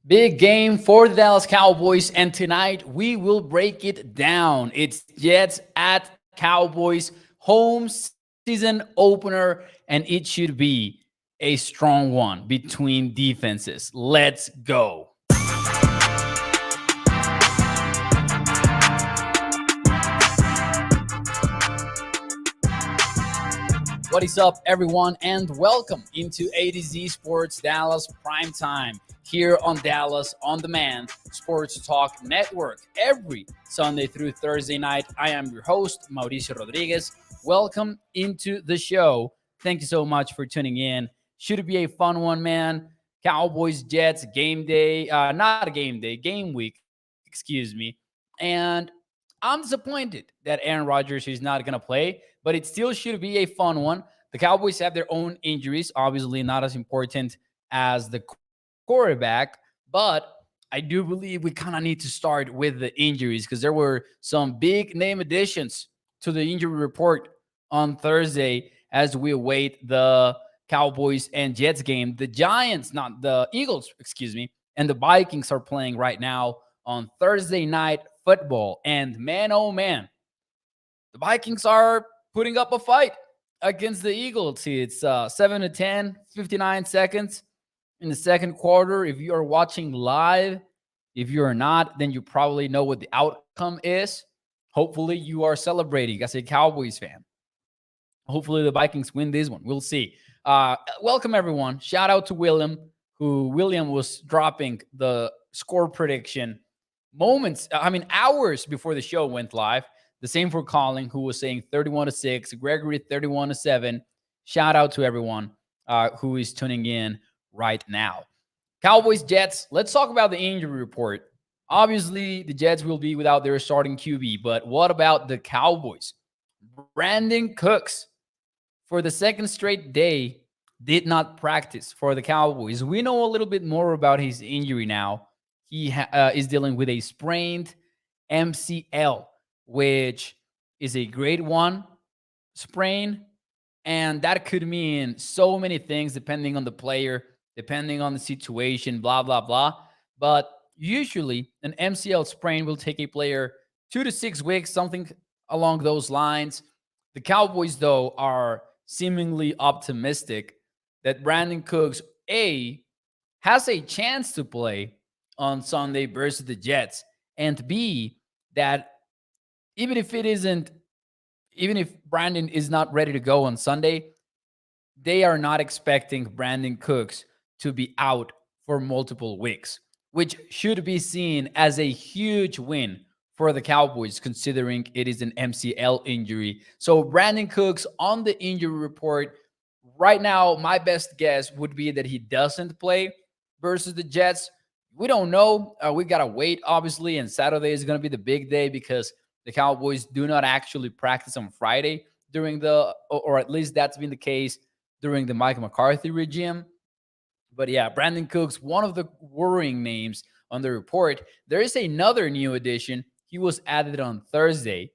Big game for the Dallas Cowboys, and tonight we will break it down. It's Jets at Cowboys, home season opener, and it should be a strong one between defenses. Let's go. What is up, everyone, and welcome into A to Z Sports Dallas Prime Time here on Dallas On Demand Sports Talk Network every Sunday through Thursday night. I am your host, Mauricio Rodriguez. Welcome into the show. Thank you so much for tuning in. Should be a fun one, man. Cowboys, Jets, game day, not a game day, game week, excuse me. And I'm disappointed that Aaron Rodgers is not going to play, but it still should be a fun one. The Cowboys have their own injuries, obviously not as important as the quarterback, but I do believe we kind of need to start with the injuries because there were some big name additions to the injury report on Thursday as we await the Cowboys and Jets game. The Giants, not the Eagles, excuse me, and the Vikings are playing right now on Thursday night football. And man, oh man, the Vikings are putting up a fight against the Eagles. It's 7 to 10, 59 seconds in the second quarter. If you are watching live, if you're not, then you probably know what the outcome is. Hopefully, you are celebrating as a Cowboys fan. Hopefully, the Vikings win this one. We'll see. Welcome, everyone. Shout out to William was dropping the score prediction hours before the show went live. The same for Colin, who was saying 31-6, Gregory 31-7. Shout out to everyone who is tuning in right now. Cowboys, Jets. Let's talk about the injury report. Obviously, the Jets will be without their starting QB, but what about the Cowboys? Brandon Cooks, for the second straight day, did not practice for the Cowboys. We know a little bit more about his injury now. He is dealing with a sprained MCL, which is a grade 1 sprain. And that could mean so many things depending on the player, depending on the situation, blah, blah, blah. But usually, an MCL sprain will take a player 2 to 6 weeks, something along those lines. The Cowboys, though, are seemingly optimistic that Brandon Cooks, A, has a chance to play on Sunday versus the Jets, and B, that even if it isn't, even if Brandon is not ready to go on Sunday, they are not expecting Brandon Cooks to be out for multiple weeks, which should be seen as a huge win for the Cowboys, considering it is an MCL injury. So Brandon Cooks on the injury report right now, my best guess would be that he doesn't play versus the Jets. We don't know. We got to wait, obviously. And Saturday is going to be the big day because the Cowboys do not actually practice on Friday or at least that's been the case during the Mike McCarthy regime. But yeah, Brandon Cooks, one of the worrying names on the report. There is another new addition. He was added on Thursday.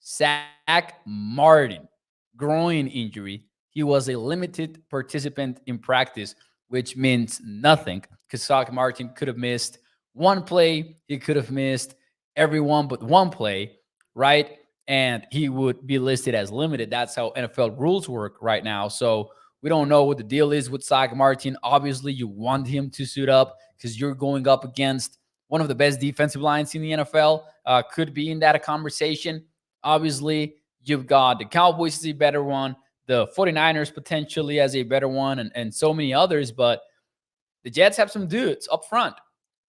Zach Martin, groin injury. He was a limited participant in practice, which means nothing because Zach Martin could have missed one play. He could have missed everyone but one play, right? And he would be listed as limited. That's how NFL rules work right now. So we don't know what the deal is with Zach Martin. Obviously, you want him to suit up because you're going up against one of the best defensive lines in the NFL. Could be in that conversation. Obviously, you've got the Cowboys as a better one, the 49ers potentially as a better one, and so many others. But the Jets have some dudes up front.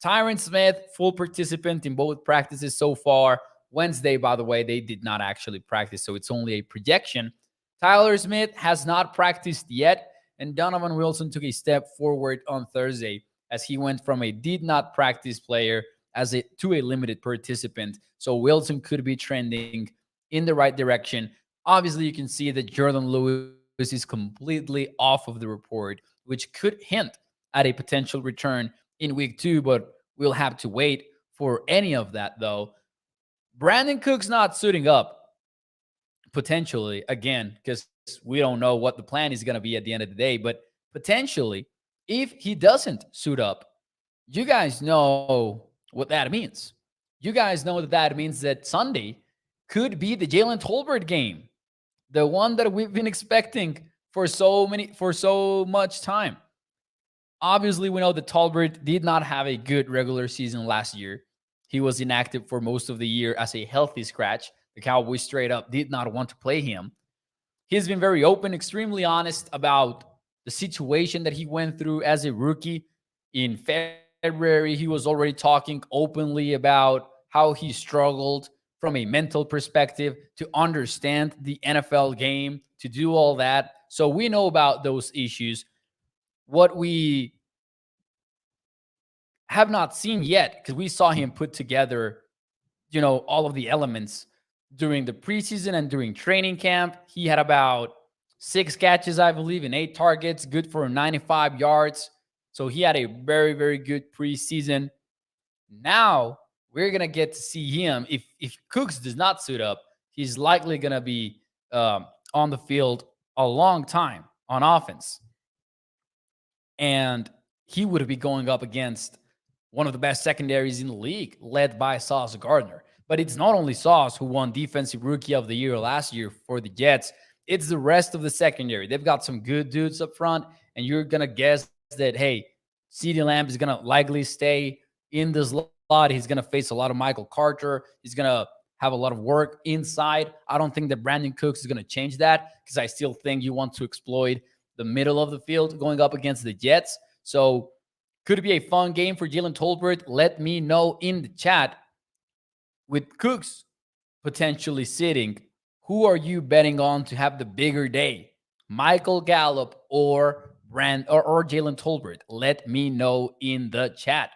Tyron Smith, full participant in both practices so far. Wednesday, by the way, they did not actually practice, so it's only a projection. Tyler Smith has not practiced yet, and Donovan Wilson took a step forward on Thursday as he went from a did not practice player to a limited participant. So Wilson could be trending in the right direction. Obviously, you can see that Jordan Lewis is completely off of the report, which could hint at a potential return in week 2, but we'll have to wait for any of that, though. Brandon Cook's not suiting up potentially again because we don't know what the plan is going to be at the end of the day, but potentially if he doesn't suit up, You guys know what that means. You guys know that that means that Sunday could be the Jalen Tolbert game, the one that we've been expecting for so much time. Obviously, we know that Tolbert did not have a good regular season last year. He was inactive for most of the year as a healthy scratch. The Cowboys straight up did not want to play him. He's been very open, extremely honest about the situation that he went through as a rookie. In February, he was already talking openly about how he struggled from a mental perspective to understand the NFL game, to do all that. So we know about those issues. What we have not seen yet, because we saw him put together, all of the elements during the preseason and during training camp. He had about 6 catches, I believe, and 8 targets, good for 95 yards. So he had a very, very good preseason. Now we're gonna get to see him. If Cooks does not suit up, he's likely gonna be on the field a long time on offense, and he would be going up against one of the best secondaries in the league, led by Sauce Gardner. But it's not only Sauce who won Defensive Rookie of the Year last year for the Jets. It's the rest of the secondary. They've got some good dudes up front, and you're gonna guess that, hey, CeeDee Lamb is gonna likely stay in the slot. He's gonna face a lot of Michael Carter. He's gonna have a lot of work inside. I don't think that Brandon Cooks is gonna change that, because I still think you want to exploit the middle of the field going up against the Jets. So could it be a fun game for Jalen Tolbert? Let me know in the chat. With Cooks potentially sitting, who are you betting on to have the bigger day? Michael Gallup or Jalen Tolbert? Let me know in the chat.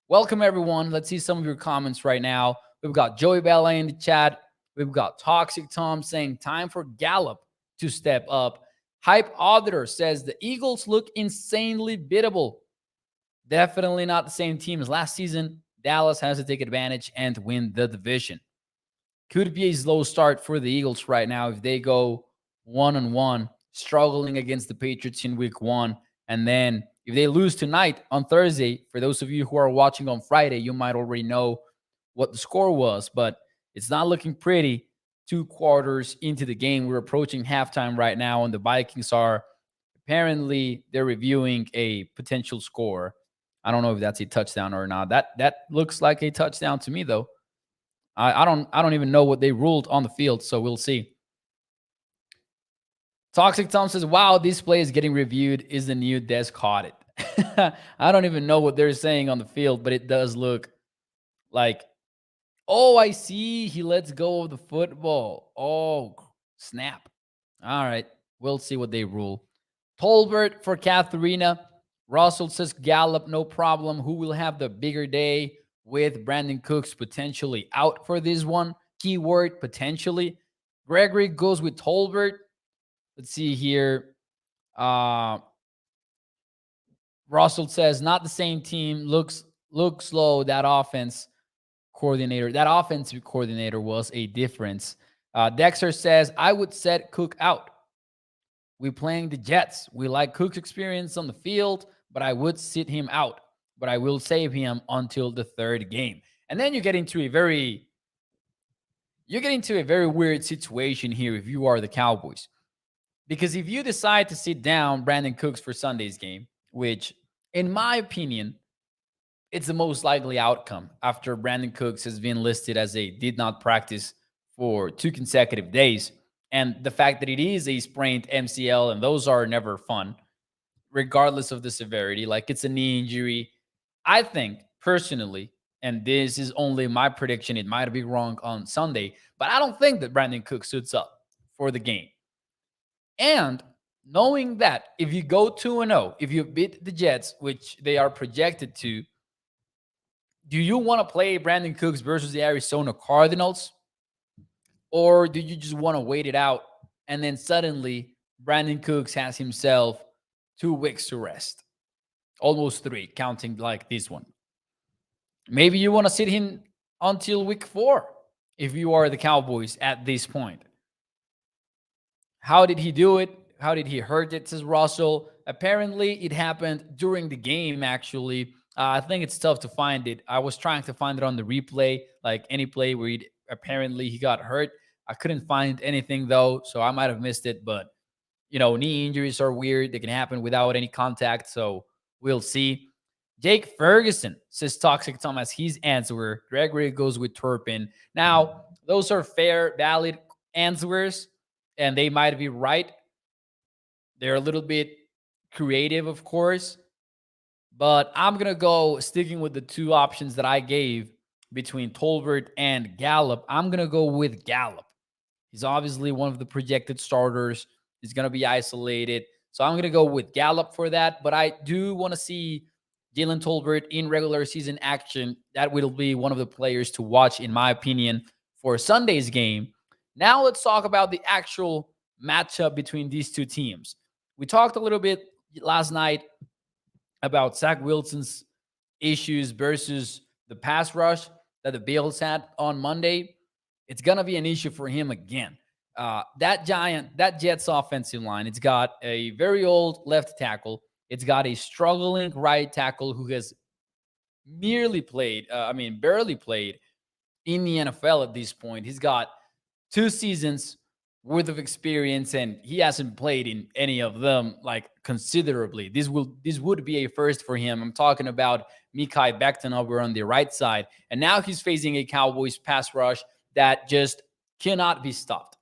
Welcome everyone. Let's see some of your comments right now. We've got Joey Bella in the chat. We've got Toxic Tom saying time for Gallup to step up. Hype Auditor says the Eagles look insanely biddable. Definitely not the same team as last season. Dallas has to take advantage and win the division. Could be a slow start for the Eagles right now if they go 1-1, struggling against the Patriots in week 1. And then if they lose tonight on Thursday, for those of you who are watching on Friday, you might already know what the score was, but it's not looking pretty. 2 quarters into the game, we're approaching halftime right now, and the Vikings are apparently they're reviewing a potential score. I don't know if that's a touchdown or not. That looks like a touchdown to me, though. I don't even know what they ruled on the field, so we'll see. Toxic Tom says, "Wow, this play is getting reviewed. Is the new Des caught it?" I don't even know what they're saying on the field, but it does look like, oh, I see. He lets go of the football. Oh, snap. All right, we'll see what they rule. Tolbert for Katharina. Russell says Gallup, no problem. Who will have the bigger day with Brandon Cooks potentially out for this one? Keyword potentially. Gregory goes with Tolbert. Let's see here. Russell says not the same team. Looks slow. That offensive coordinator was a difference. Dexter says I would set Cook out. We're playing the Jets. We like Cook's experience on the field, but I would sit him out. But I will save him until the 3rd game. And then you get into a very weird situation here if you are the Cowboys. Because if you decide to sit down Brandon Cooks for Sunday's game, which in my opinion, it's the most likely outcome after Brandon Cooks has been listed as a did not practice for 2 consecutive days. And the fact that it is a sprained MCL, and those are never fun, regardless of the severity. Like, it's a knee injury. I think, personally, and this is only my prediction, it might be wrong on Sunday, but I don't think that Brandon Cooks suits up for the game. And knowing that if you go 2-0, if you beat the Jets, which they are projected to, do you want to play Brandon Cooks versus the Arizona Cardinals? Or do you just want to wait it out and then suddenly Brandon Cooks has himself 2 weeks to rest? Almost 3, counting like this one. Maybe you want to sit him until week 4 if you are the Cowboys at this point. How did he do it? How did he hurt it, says Russell? Apparently, it happened during the game, actually. I think it's tough to find it. I was trying to find it on the replay, like any play where apparently he got hurt. I couldn't find anything though, so I might have missed it. But knee injuries are weird. They can happen without any contact. So we'll see. Jake Ferguson says Toxic Tom as his answer. Gregory goes with Turpin. Now, those are fair, valid answers, and they might be right. They're a little bit creative, of course, but I'm going to go sticking with the two options that I gave between Tolbert and Gallup. I'm going to go with Gallup. He's obviously one of the projected starters. He's going to be isolated. So I'm going to go with Gallup for that. But I do want to see Jalen Tolbert in regular season action. That will be one of the players to watch, in my opinion, for Sunday's game. Now let's talk about the actual matchup between these two teams. We talked a little bit last night about Zach Wilson's issues versus the pass rush that the Bills had on Monday. It's going to be an issue for him again. That Jets offensive line, it's got a very old left tackle. It's got a struggling right tackle who has barely played in the NFL at this point. He's got 2 seasons worth of experience, and he hasn't played in any of them like considerably. This would be a first for him. I'm talking about Mekhi Becton over on the right side, and now he's facing a Cowboys pass rush that just cannot be stopped.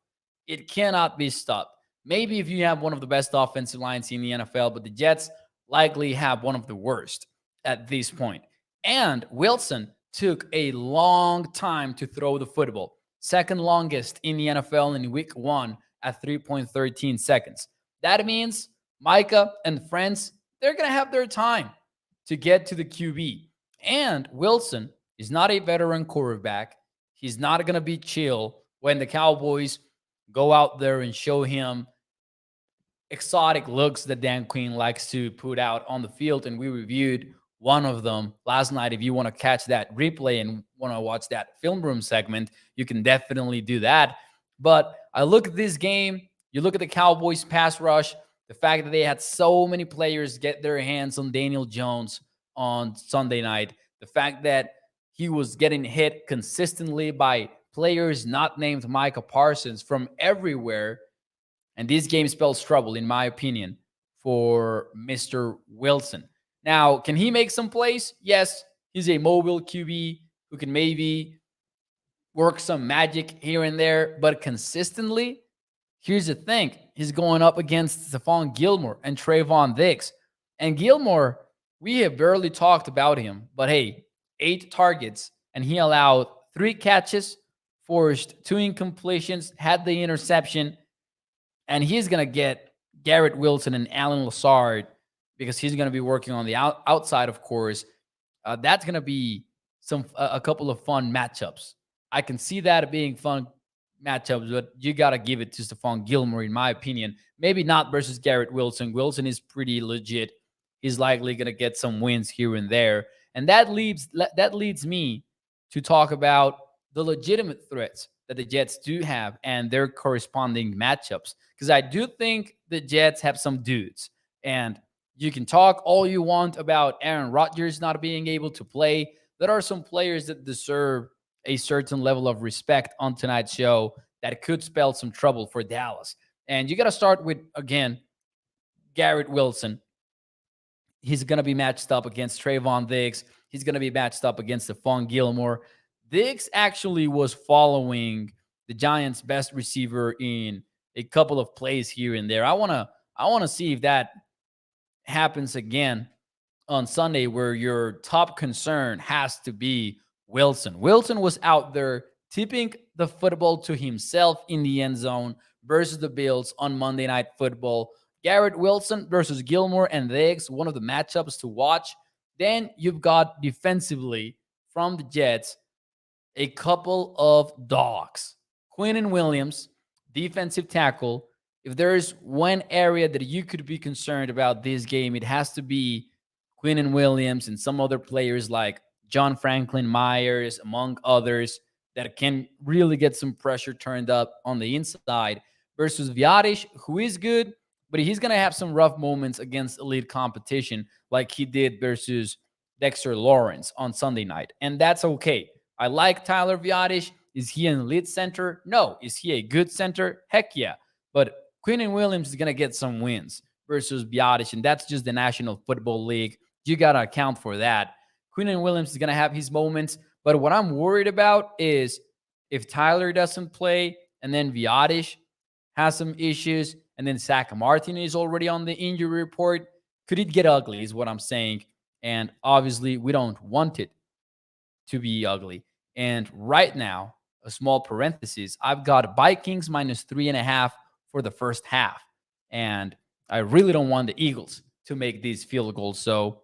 It cannot be stopped. Maybe if you have one of the best offensive lines in the NFL, but the Jets likely have one of the worst at this point. And Wilson took a long time to throw the football. Second longest in the NFL in week 1 at 3.13 seconds. That means Micah and friends, they're going to have their time to get to the QB. And Wilson is not a veteran quarterback. He's not going to be chill when the Cowboys go out there and show him exotic looks that Dan Quinn likes to put out on the field. And we reviewed one of them last night. If you want to catch that replay and want to watch that film room segment, you can definitely do that. But I look at this game, you look at the Cowboys pass rush, the fact that they had so many players get their hands on Daniel Jones on Sunday night, the fact that he was getting hit consistently by players not named Micah Parsons from everywhere. And this game spells trouble, in my opinion, for Mr. Wilson. Now, can he make some plays? Yes, he's a mobile QB who can maybe work some magic here and there, but consistently, here's the thing. He's going up against Stephon Gilmore and Trayvon Diggs. And Gilmore, we have barely talked about him, but hey, 8 targets, and he allowed 3 catches, forced 2 incompletions, had the interception, and he's going to get Garrett Wilson and Alan Lazard because he's going to be working on the outside, of course. That's going to be a couple of fun matchups. I can see that being fun matchups, but you got to give it to Stephon Gilmore, in my opinion. Maybe not versus Garrett Wilson. Wilson is pretty legit. He's likely going to get some wins here and there. And that leads me to talk about the legitimate threats that the Jets do have and their corresponding matchups. Because I do think the Jets have some dudes. And you can talk all you want about Aaron Rodgers not being able to play. There are some players that deserve a certain level of respect on tonight's show that could spell some trouble for Dallas. And you got to start with, again, Garrett Wilson. He's going to be matched up against Trayvon Diggs. He's going to be matched up against Stephon Gilmore. Diggs actually was following the Giants' best receiver in a couple of plays here and there. I want to see if that happens again on Sunday, where your top concern has to be Wilson. Wilson was out there tipping the football to himself in the end zone versus the Bills on Monday Night Football. Garrett Wilson versus Gilmore and Diggs, one of the matchups to watch. Then you've got defensively from the Jets a couple of dogs. Quinnen Williams, defensive tackle. If there's one area that you could be concerned about this game, it has to be Quinnen Williams and some other players like John Franklin Myers, among others, that can really get some pressure turned up on the inside versus Viadish, who is good, but he's going to have some rough moments against elite competition like he did versus Dexter Lawrence on Sunday night, and that's okay. I like Tyler Viadish. Is he an elite center? No. Is he a good center? Heck yeah. But Quinnen Williams is going to get some wins versus Viadish, and that's just the National Football League. You got to account for that. Quinnen Williams is going to have his moments, but what I'm worried about is if Tyler doesn't play and then Viadish has some issues and then Zach Martin is already on the injury report, could it get ugly is what I'm saying. And obviously, we don't want it to be ugly. And right now, a small parenthesis, I've got Vikings minus 3.5 for the first half. And I really don't want the Eagles to make these field goals. So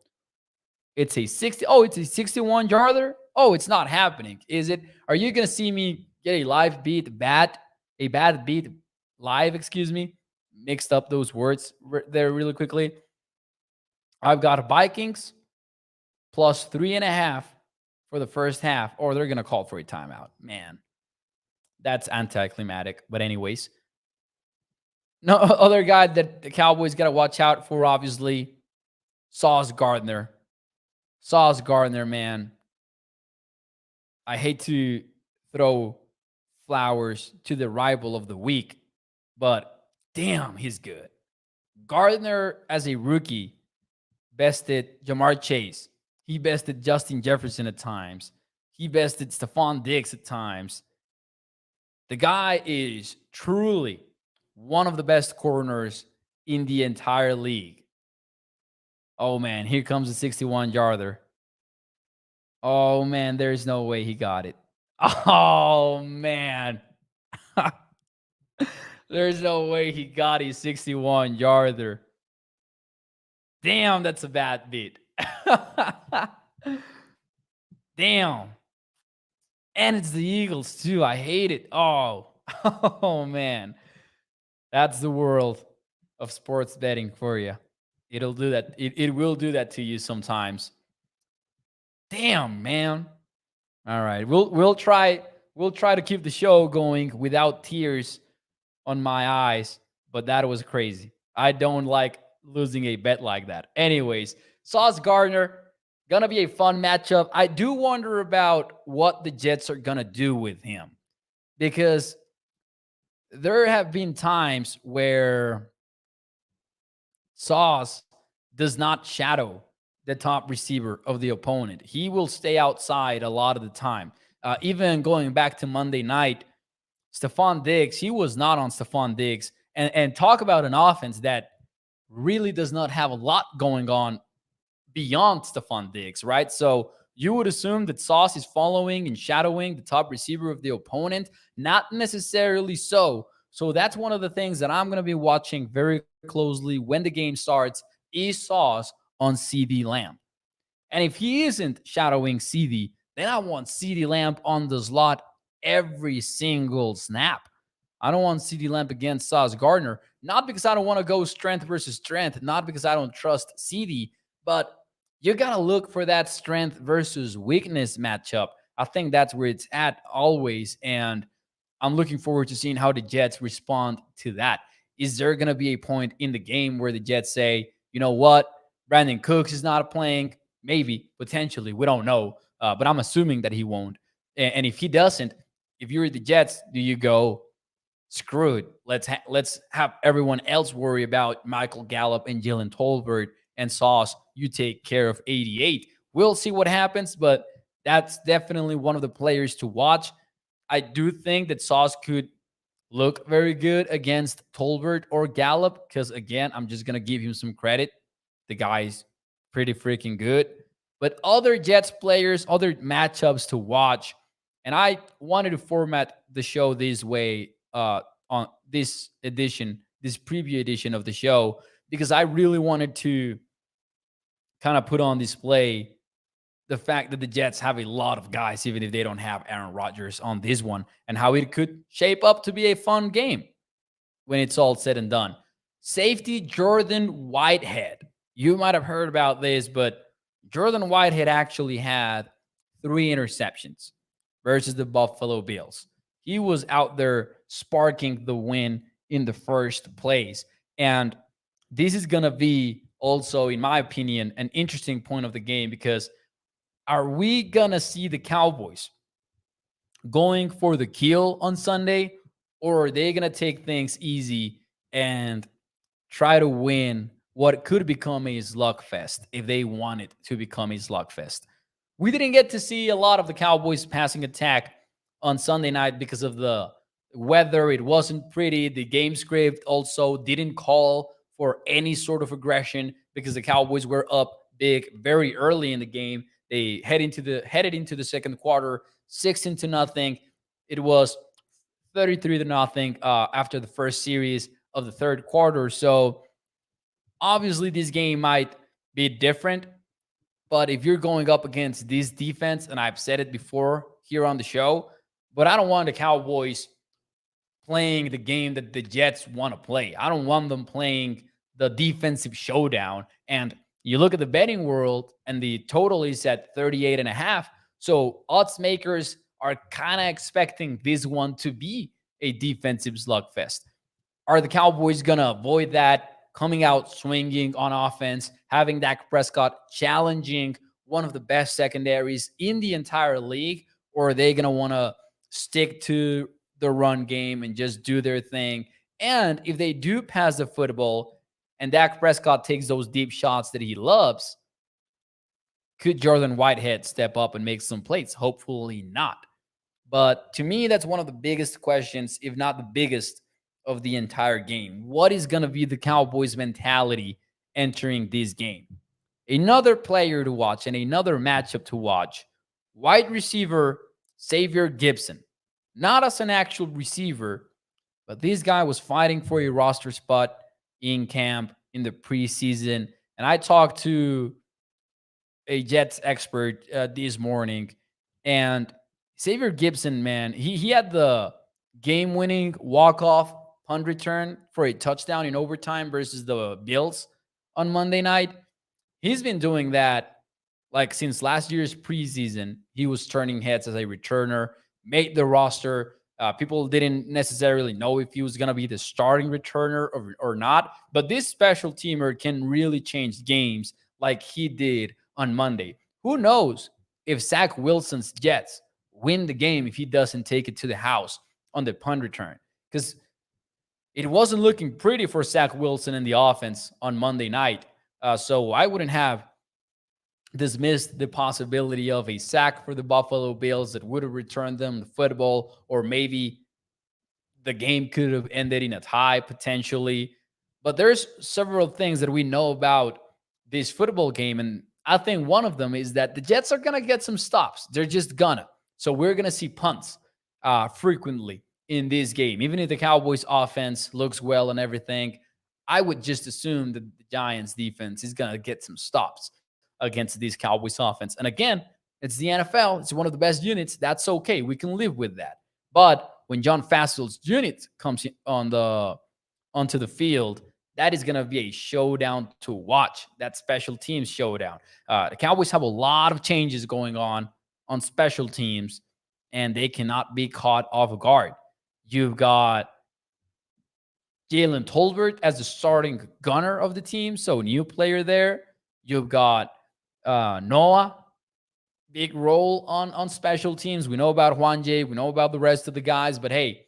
it's a 60. Oh, it's a 61 yarder. Oh, it's not happening. Is it? Are you going to see me get a live beat a bad beat live, excuse me? Mixed up those words there really quickly. I've got Vikings plus 3.5 for the first half, or they're going to call for a timeout. Man, that's anticlimactic. But anyways, no other guy that the Cowboys got to watch out for, obviously, Sauce Gardner. Sauce Gardner, man. I hate to throw flowers to the rival of the week, but damn, he's good. Gardner, as a rookie, bested Jamar Chase. He bested Justin Jefferson at times. He bested Stephon Diggs at times. The guy is truly one of the best corners in the entire league. Oh, man, here comes the 61-yarder. Oh, man, there's no way he got it. Oh, man. There's no way he got a 61-yarder. Damn, that's a bad beat. Damn. And it's the Eagles, too. I hate it. Oh, man. That's the world of sports betting for you. It'll do that. It will do that to you sometimes. Damn, man. All right. We'll try to keep the show going without tears on my eyes, but that was crazy. I don't like losing a bet like that. Anyways, Sauce Gardner, gonna be a fun matchup. I do wonder about what the Jets are gonna do with him, because there have been times where Sauce does not shadow the top receiver of the opponent. He will stay outside a lot of the time. Even going back to Monday night, Stephon Diggs, he was not on Stephon Diggs. And talk about an offense that really does not have a lot going on beyond Stephon Diggs, right? So you would assume that Sauce is following and shadowing the top receiver of the opponent. Not necessarily so. So that's one of the things that I'm going to be watching very closely when the game starts, is Sauce on CeeDee Lamb. And if he isn't shadowing CeeDee, then I want CeeDee Lamb on the slot every single snap. I don't want CeeDee Lamb against Sauce Gardner, not because I don't want to go strength versus strength, not because I don't trust CeeDee, but you got to look for that strength versus weakness matchup. I think that's where it's at always, and I'm looking forward to seeing how the Jets respond to that. Is there going to be a point in the game where the Jets say, you know what, Brandon Cooks is not playing? Maybe, potentially. We don't know, but I'm assuming that he won't. And if he doesn't, if you're the Jets, do you go, screw it, let's have everyone else worry about Michael Gallup and Jalen Tolbert, and Sauce, you take care of 88. We'll see what happens, but that's definitely one of the players to watch. I do think that Sauce could look very good against Tolbert or Gallup because, again, I'm just going to give him some credit. The guy's pretty freaking good. But other Jets players, other matchups to watch, and I wanted to format the show this way on this edition, this preview edition of the show, because I really wanted to kind of put on display the fact that the Jets have a lot of guys, even if they don't have Aaron Rodgers on this one, and how it could shape up to be a fun game when it's all said and done. Safety Jordan Whitehead. You might have heard about this, but Jordan Whitehead actually had 3 interceptions versus the Buffalo Bills. He was out there sparking the win in the first place. And this is going to be also, in my opinion, an interesting point of the game, because Are we going to see the Cowboys going for the kill on Sunday, or are they going to take things easy and try to win what could become a slugfest if they want it to become a slugfest? We didn't get to see a lot of the Cowboys passing attack on Sunday night because of the weather. It wasn't pretty. The game script also didn't call for any sort of aggression because the Cowboys were up big very early in the game. They headed into the second quarter, 16-0. It was 33-0 after the first series of the third quarter. So obviously, this game might be different. But if you're going up against this defense, and I've said it before here on the show, but I don't want the Cowboys playing the game that the Jets want to play. I don't want them playing the defensive showdown. And you look at the betting world, and the total is at 38.5. So odds makers are kind of expecting this one to be a defensive slugfest. Are the Cowboys going to avoid that, coming out swinging on offense, having Dak Prescott challenging one of the best secondaries in the entire league? Or are they going to want to stick to the run game and just do their thing? And if they do pass the football and Dak Prescott takes those deep shots that he loves, could Jordan Whitehead step up and make some plays? Hopefully not. But to me, that's one of the biggest questions, if not the biggest, of the entire game. What is going to be the Cowboys' mentality entering this game? Another player to watch and another matchup to watch, wide receiver Xavier Gipson. Not as an actual receiver, but this guy was fighting for a roster spot in camp in the preseason. And I talked to a Jets expert this morning, and Xavier Gipson, man, he had the game-winning walk-off punt return for a touchdown in overtime versus the Bills on Monday night. He's been doing that like since last year's preseason. He was turning heads as a returner, made the roster. People didn't necessarily know if he was going to be the starting returner or not. But this special teamer can really change games like he did on Monday. Who knows if Zach Wilson's Jets win the game if he doesn't take it to the house on the punt return? Because it wasn't looking pretty for Zach Wilson in the offense on Monday night. So I wouldn't have dismissed the possibility of a sack for the Buffalo Bills that would have returned them the football, or maybe the game could have ended in a tie potentially. But there's several things that we know about this football game, and I think one of them is that the Jets are going to get some stops. They're just gonna. So we're going to see punts frequently in this game. Even if the Cowboys offense looks well and everything, I would just assume that the Giants defense is going to get some stops against these Cowboys offense. And again, it's the NFL. It's one of the best units. That's okay. We can live with that. But when John Fassel's unit comes onto the field, that is going to be a showdown to watch, that special teams showdown. The Cowboys have a lot of changes going on special teams, and they cannot be caught off guard. You've got Jalen Tolbert as the starting gunner of the team, so new player there. You've got Noah, big role on special teams. We know about Juan J. We know about the rest of the guys, but hey,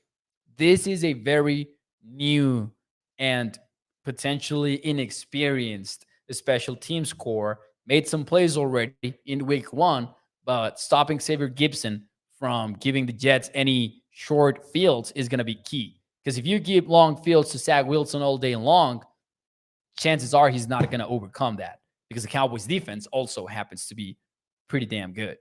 this is a very new and potentially inexperienced special teams core. Made some plays already in week one, but stopping Xavier Gipson from giving the Jets any short fields is going to be key. Because if you give long fields to Zach Wilson all day long, chances are he's not going to overcome that, because the Cowboys defense also happens to be pretty damn good.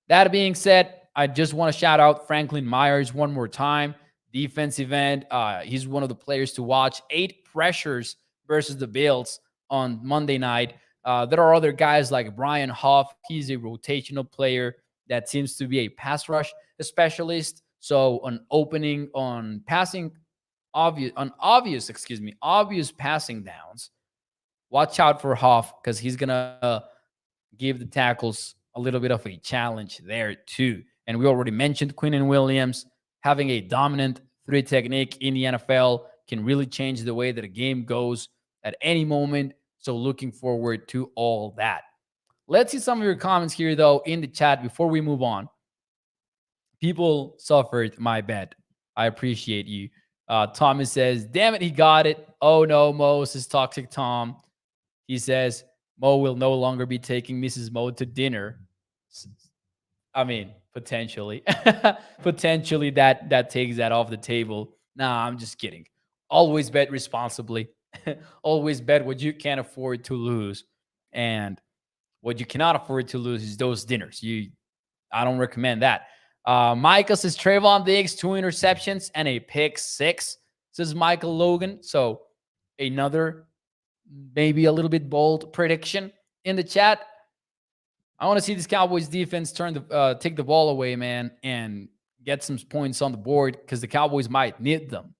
That being said, I just want to shout out Franklin Myers one more time. Defensive end. He's one of the players to watch. 8 pressures versus the Bills on Monday night. There are other guys like Brian Hoff. He's a rotational player that seems to be a pass rush specialist. So an opening on obvious passing downs, watch out for Hoff, because he's going to give the tackles a little bit of a challenge there too. And we already mentioned Quinnen Williams. Having a dominant 3 technique in the NFL can really change the way that a game goes at any moment. So looking forward to all that. Let's see some of your comments here, though, in the chat before we move on. People suffered my bet. I appreciate you. Thomas says, damn it, he got it. Oh no, Mo says Toxic Tom. He says, Mo will no longer be taking Mrs. Mo to dinner. I mean, potentially. Potentially that takes that off the table. Nah, I'm just kidding. Always bet responsibly. Always bet what you can't afford to lose. And what you cannot afford to lose is those dinners. I don't recommend that. Micah says Trayvon Diggs, 2 interceptions and a pick 6, says Michael Logan. So another maybe a little bit bold prediction in the chat. I want to see this Cowboys defense take the ball away, man, and get some points on the board because the Cowboys might need them.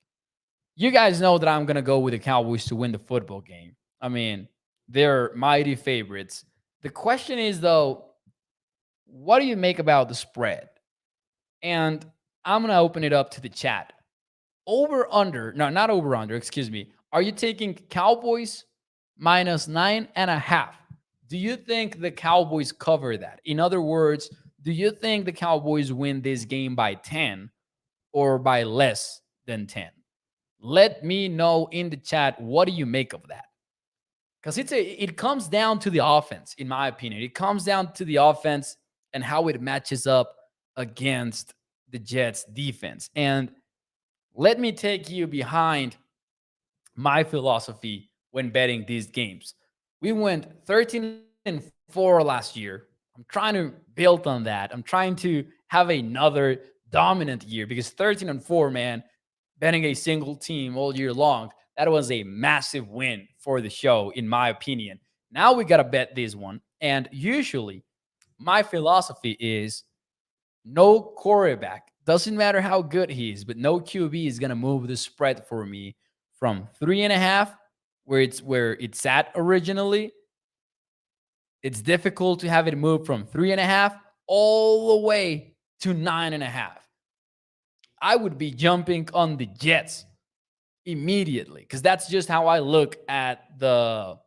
You guys know that I'm going to go with the Cowboys to win the football game. I mean, they're mighty favorites. The question is, though, what do you make about the spread? And I'm going to open it up to the chat. Over under, no, not over under, excuse me. Are you taking Cowboys minus 9.5? Do you think the Cowboys cover that? In other words, do you think the Cowboys win this game by 10 or by less than 10? Let me know in the chat, what do you make of that? Because it comes down to the offense, in my opinion. It comes down to the offense and how it matches up against the Jets defense. And let me take you behind my philosophy when betting these games. We went 13-4 last year. I'm trying to build on that. I'm trying to have another dominant year because 13-4, man, betting a single team all year long, that was a massive win for the show, in my opinion. Now we got to bet this one. And usually my philosophy is no quarterback, doesn't matter how good he is, but no QB is going to move the spread for me from 3.5, where it's at originally. It's difficult to have it move from 3.5 all the way to 9.5. I would be jumping on the Jets immediately because that's just how I look at the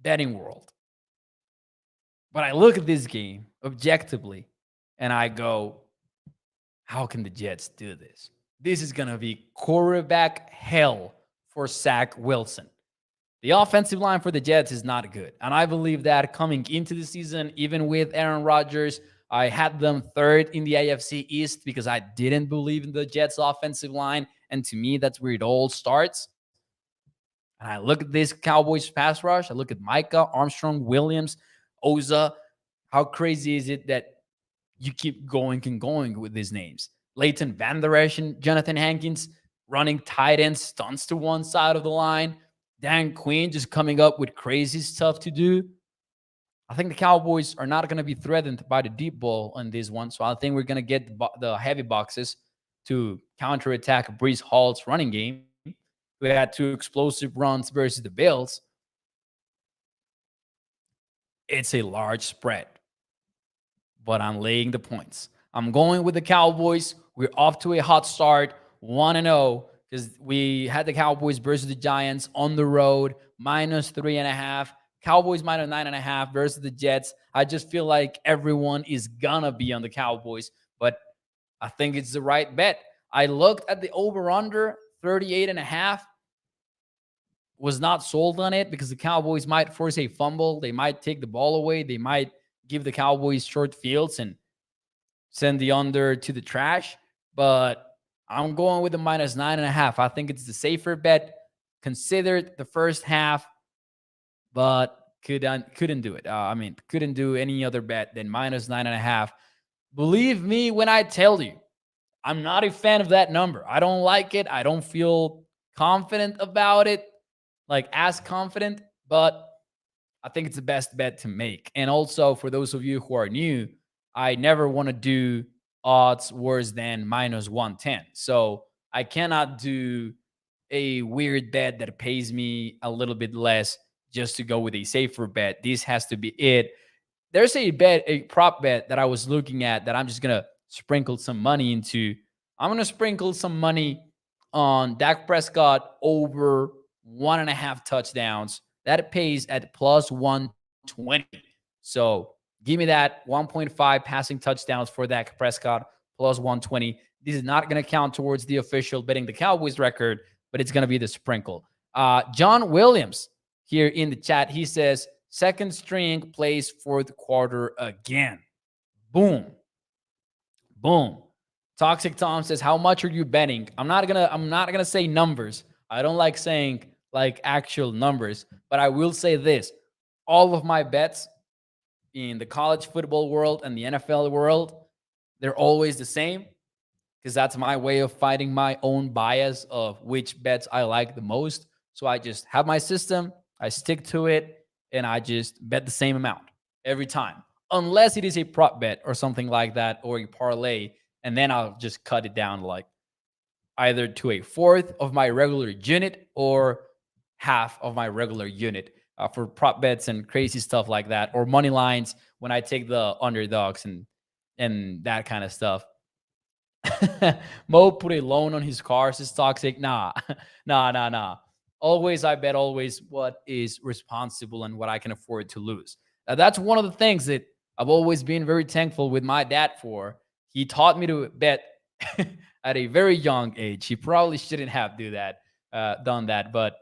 betting world. But I look at this game objectively and I go, how can the Jets do this? This is going to be quarterback hell for Zach Wilson. The offensive line for the Jets is not good. And I believe that coming into the season, even with Aaron Rodgers, I had them third in the AFC East because I didn't believe in the Jets offensive line. And to me, that's where it all starts. And I look at this Cowboys pass rush. I look at Micah, Armstrong, Williams, Oza. How crazy is it that you keep going and going with these names? Leighton Vander Esch and Jonathan Hankins running tight end stunts to one side of the line. Dan Quinn just coming up with crazy stuff to do. I think the Cowboys are not going to be threatened by the deep ball on this one. So I think we're going to get the heavy boxes to counterattack Breece Hall's running game. We had 2 explosive runs versus the Bills. It's a large spread, but I'm laying the points. I'm going with the Cowboys. We're off to a hot start, 1-0, because we had the Cowboys versus the Giants on the road, minus 3.5. Cowboys minus 9.5 versus the Jets. I just feel like everyone is gonna be on the Cowboys, but I think it's the right bet. I looked at the over-under, 38.5. Was not sold on it because the Cowboys might force a fumble. They might take the ball away. They might give the Cowboys short fields and send the under to the trash. But I'm going with the minus 9.5. I think it's the safer bet. Considered the first half, but couldn't do it. Couldn't do any other bet than minus 9.5. Believe me when I tell you, I'm not a fan of that number. I don't like it. I don't feel confident about it, like as confident, but I think it's the best bet to make. And also for those of you who are new, I never want to do odds worse than minus 110. So I cannot do a weird bet that pays me a little bit less just to go with a safer bet. This has to be it. There's a prop bet that I was looking at that I'm just going to sprinkle some money into. I'm going to sprinkle some money on Dak Prescott over 1.5 touchdowns. That pays at plus 120. So give me that 1.5 passing touchdowns for Dak Prescott plus 120. This is not going to count towards the official Betting the Cowboys record, but it's going to be the sprinkle. John Williams here in the chat, he says, second string plays fourth quarter again. Boom. Boom. Toxic Tom says, how much are you betting? I'm not gonna say numbers. I don't like saying like actual numbers, but I will say this. All of my bets in the college football world and the NFL world, they're always the same, because that's my way of fighting my own bias of which bets I like the most. So I just have my system, I stick to it, and I just bet the same amount every time. Unless it is a prop bet or something like that, or a parlay, and then I'll just cut it down like either to a fourth of my regular unit or half of my regular unit for prop bets and crazy stuff like that, or money lines when I take the underdogs and that kind of stuff. Mo put a loan on his cars. Is toxic. Nah. Always, I bet always what is responsible and what I can afford to lose. Now, that's one of the things that I've always been very thankful with my dad for. He taught me to bet at a very young age. He probably shouldn't have done that, but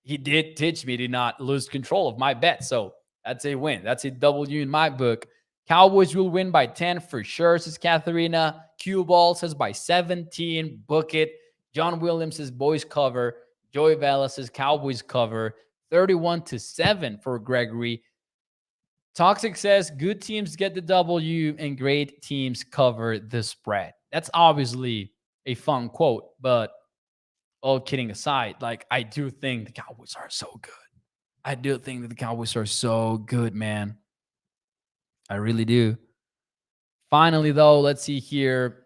he did teach me to not lose control of my bet. So that's a win. That's a W in my book. Cowboys will win by 10 for sure, says Katharina. Cue Ball says by 17. Book it. John Williams says boys cover. Joey Vela says Cowboys cover. 31-7 for Gregory. Toxic says good teams get the W and great teams cover the spread. That's obviously a fun quote, but all kidding aside, like I do think the Cowboys are so good. I do think that the Cowboys are so good, man. I really do. Finally, though, let's see here.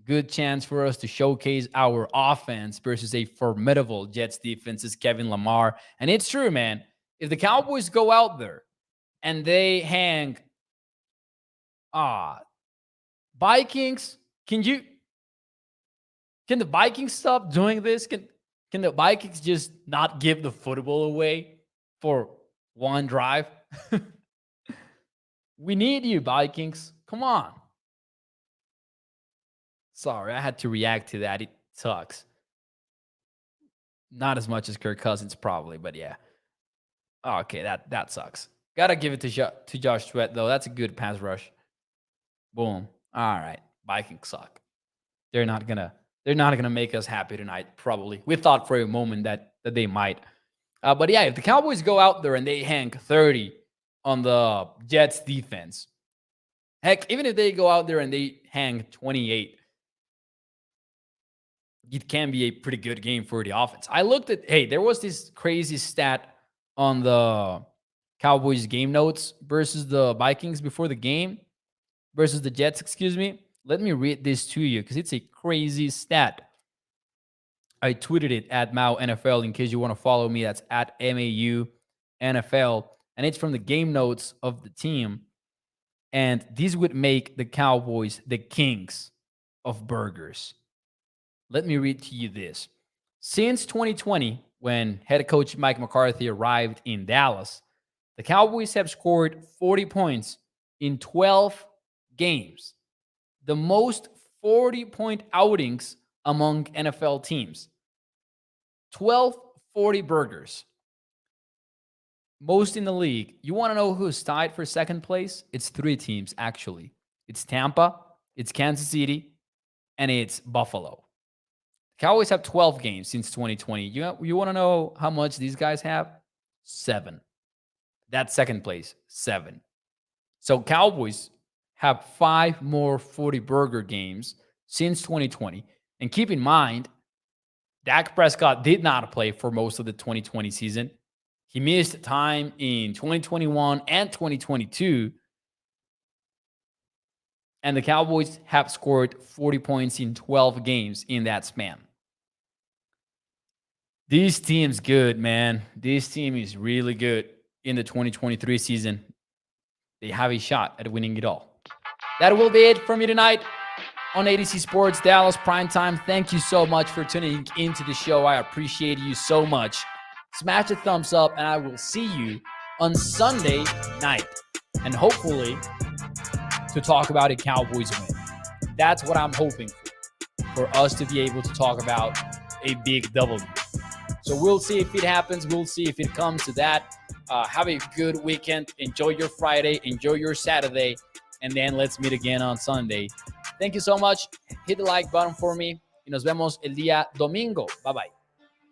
Good chance for us to showcase our offense versus a formidable Jets defense, is Kevin Lamar. And it's true, man. If the Cowboys go out there and they hang Vikings, can the Vikings stop doing this? Can the Vikings just not give the football away for one drive? We need you, Vikings. Come on. Sorry, I had to react to that. It sucks. Not as much as Kirk Cousins, probably, but yeah. Okay, that sucks. Gotta give it to Josh Sweat, though. That's a good pass rush. Boom. All right. Vikings suck. They're not gonna make us happy tonight, probably. We thought for a moment that they might. But yeah, if the Cowboys go out there and they hang 30 on the Jets defense, heck, even if they go out there and they hang 28, it can be a pretty good game for the offense. I looked at, there was this crazy stat on the Cowboys game notes versus the Vikings before the game, versus the Jets, excuse me. Let me read this to you because it's a crazy stat. I tweeted it at Mau NFL in case you want to follow me. That's at MAU NFL. And it's from the game notes of the team. And these would make the Cowboys the kings of burgers. Let me read to you this. Since 2020, when head coach Mike McCarthy arrived in Dallas, the Cowboys have scored 40 points in 12 games. The most 40-point outings among NFL teams. 12 40 burgers. Most in the league. You want to know who's tied for second place? It's 3 teams, actually. It's Tampa, it's Kansas City, and it's Buffalo. Cowboys have 12 games since 2020. You want to know how much these guys have? 7. That's second place, 7. So Cowboys have 5 more 40-burger games since 2020. And keep in mind, Dak Prescott did not play for most of the 2020 season. He missed time in 2021 and 2022. And the Cowboys have scored 40 points in 12 games in that span. This team's good, man. This team is really good in the 2023 season. They have a shot at winning it all. That will be it from me tonight on ADC Sports Dallas Primetime. Thank you so much for tuning into the show. I appreciate you so much. Smash a thumbs up, and I will see you on Sunday night. and hopefully to talk about a Cowboys win. That's what I'm hoping for us to be able to talk about a big W. So we'll see if it happens. We'll see if it comes to that. Have a good weekend. Enjoy your Friday. Enjoy your Saturday. And then let's meet again on Sunday. Thank you so much. Hit the like button for me. Y nos vemos el día domingo. Bye-bye.